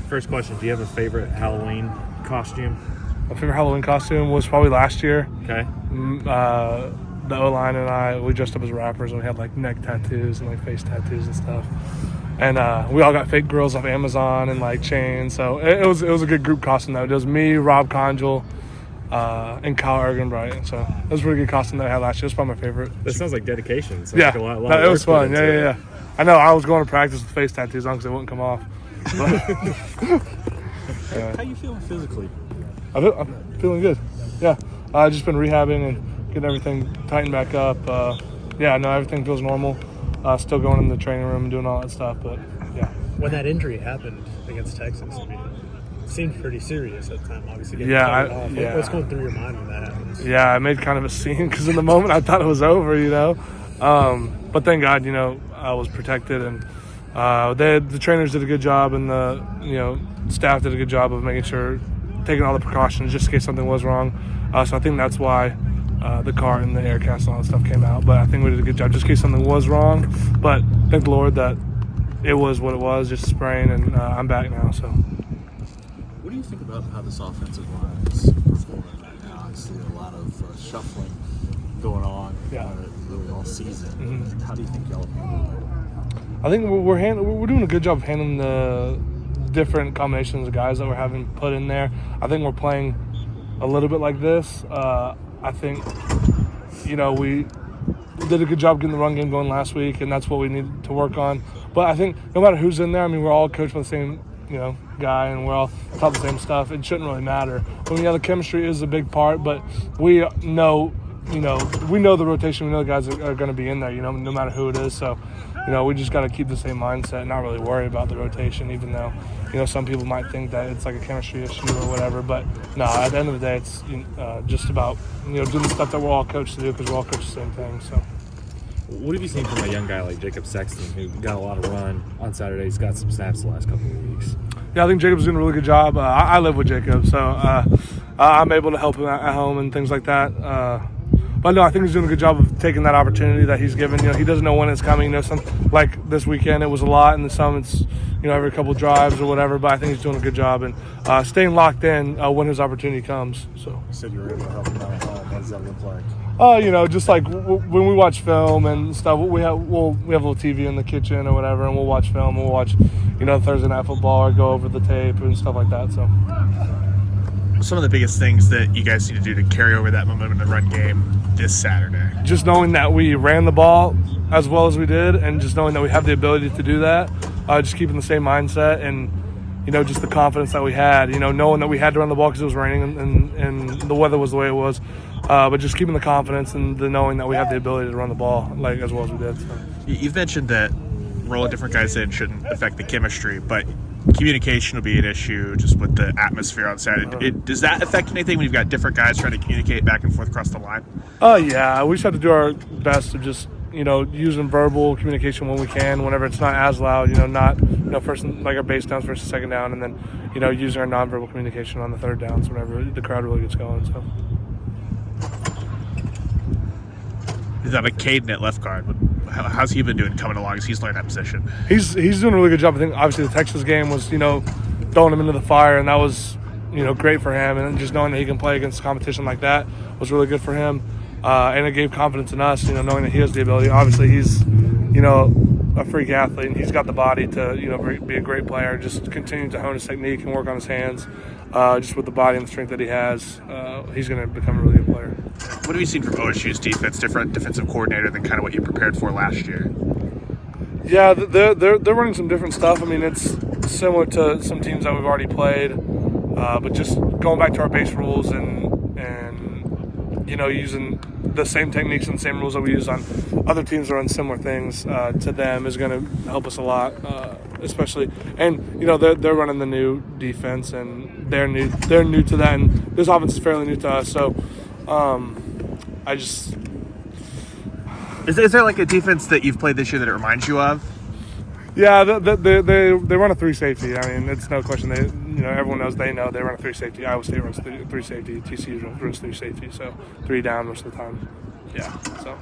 First question, do you have a favorite Halloween costume? My favorite Halloween costume was probably last year. Okay. The O-line and I, we dressed up as rappers and we had like neck tattoos and like face tattoos and stuff. And we all got fake grills off Amazon and like chains. So it was a good group costume though. It was me, Rob Conjul, and Kyle Ergenbright. So it was a pretty good costume that I had last year. It was probably my favorite. That sounds like dedication. Sounds yeah, like a lot no, it was fun. Yeah. Yeah. I know. I was going to practice with face tattoos on because they wouldn't come off. How you feeling physically? I'm feeling good. Yeah, I've just been rehabbing and getting everything tightened back up. Everything feels normal. Still going in the training room and doing all that stuff, but yeah. When that injury happened against Texas, I mean, it seemed pretty serious at the time, obviously. What's going through your mind when that happens? Yeah, I made kind of a scene because in the moment I thought it was over, But thank God, I was protected and the trainers did a good job and the staff did a good job of making sure, taking all the precautions just in case something was wrong. So I think that's why the cart and the air cast and all that stuff came out. But I think we did a good job just in case something was wrong. But thank the Lord that it was what it was, just a sprain, and I'm back now. So. What do you think about how this offensive line is performing right now? I see a lot of shuffling going on really all season. Mm-hmm. How do you think y'all handle that? I think we're doing a good job of handling the different combinations of guys that we're having put in there. I think we're playing a little bit like this. I think, we did a good job getting the run game going last week, and that's what we need to work on. But I think no matter who's in there, I mean, we're all coached by the same, guy, and we're all taught the same stuff. It shouldn't really matter. But, the chemistry is a big part, but we know, we know the rotation. We know the guys are going to be in there, no matter who it is. So, we just got to keep the same mindset and not really worry about the rotation, even though, some people might think that it's like a chemistry issue or whatever. But, no, at the end of the day, it's just about, doing the stuff that we're all coached to do because we're all coached the same thing. So. What have you seen from a young guy like Jacob Sexton, who got a lot of run on Saturday? He's got some snaps the last couple of weeks. Yeah, I think Jacob's doing a really good job. I live with Jacob, so I'm able to help him at home and things like that. But no, I think he's doing a good job of taking that opportunity that he's given. He doesn't know when it's coming. Some like this weekend, it was a lot, and some it's every couple of drives or whatever. But I think he's doing a good job and staying locked in when his opportunity comes. So. You said you were able to help him out at home. What does that look like? Just like when we watch film and stuff, we have a little TV in the kitchen or whatever, and we'll watch film. We'll watch, Thursday Night Football or go over the tape and stuff like that. So. Some of the biggest things that you guys need to do to carry over that momentum in the run game this Saturday? Just knowing that we ran the ball as well as we did, and just knowing that we have the ability to do that. Just keeping the same mindset and. Just the confidence that we had, knowing that we had to run the ball because it was raining and the weather was the way it was. But just keeping the confidence and the knowing that we have the ability to run the ball as well as we did. So. You've mentioned that rolling different guys in shouldn't affect the chemistry, but communication will be an issue just with the atmosphere on Saturday. Does that affect anything when you've got different guys trying to communicate back and forth across the line? Yeah. We just have to do our best to just using verbal communication when we can, whenever it's not as loud, first, like our base downs first and second down, and then, using our nonverbal communication on the third downs whenever the crowd really gets going, so. Is that McKade at left guard? How's he been doing coming along as he's learned that position? He's doing a really good job. I think, obviously, the Texas game was, throwing him into the fire, and that was, great for him, and just knowing that he can play against competition like that was really good for him. And it gave confidence in us, knowing that he has the ability. Obviously, he's, a freak athlete, and he's got the body to, be a great player. Just continue to hone his technique and work on his hands. Just with the body and the strength that he has, he's going to become a really good player. What have you seen from OSU's defense, different defensive coordinator than kind of what you prepared for last year? Yeah, they're running some different stuff. I mean, it's similar to some teams that we've already played, but just going back to our base rules and using the same techniques and the same rules that we use on other teams that run similar things to them is going to help us a lot, especially. And they're running the new defense, and they're new to that, and this offense is fairly new to us. So Is there like a defense that you've played this year that it reminds you of? Yeah, they run a 3 safety. I mean, it's no question. Everyone knows they run a 3 safety. Iowa State runs 3 safety. TCU runs 3 safety. So 3 down most of the time. Yeah. So.